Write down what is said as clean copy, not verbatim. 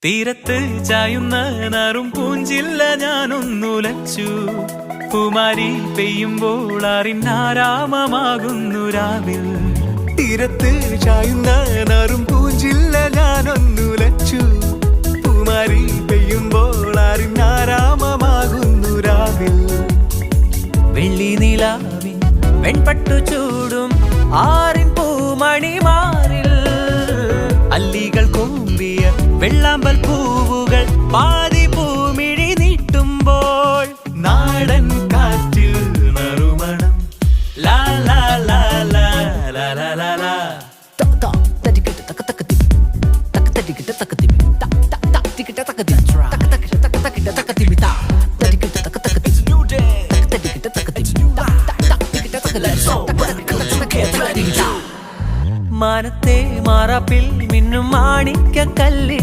തീരത്ത് ചായുന്ന നാറും പൂഞ്ചില്ല ഞാനൊന്നുലച്ചു. കുമാരി പെയ്യുമ്പോൾ അറിഞ്ഞാരാമമാകുന്നു രാവിൽ. തീരത്ത് ചായുന്ന നാറും പൂഞ്ചില്ല ഞാനൊന്നുലച്ചു. കുമാരി പെയ്യുമ്പോൾ അറിഞ്ഞാരാമമാകുന്നു രാവിൽ. വെള്ളി നിലാവിൻ വെൺപട്ടു ചൂടും ആറിൻ പൂമണിമാറിൽ അല്ലികൾ കൊമ്പിയ വെള്ളാമ്പൽ പൂവുകൾ പാതി പൂമിഴി നീട്ടുമ്പോൾ നാടൻ കാറ്റിൽ നറുമണം ലാ ലാ ലാ ലാ ലാ ലാ ലാ ലാ. മാനത്തെ മാറാപ്പിൽ മിന്നും മാണിക്ക കല്ല്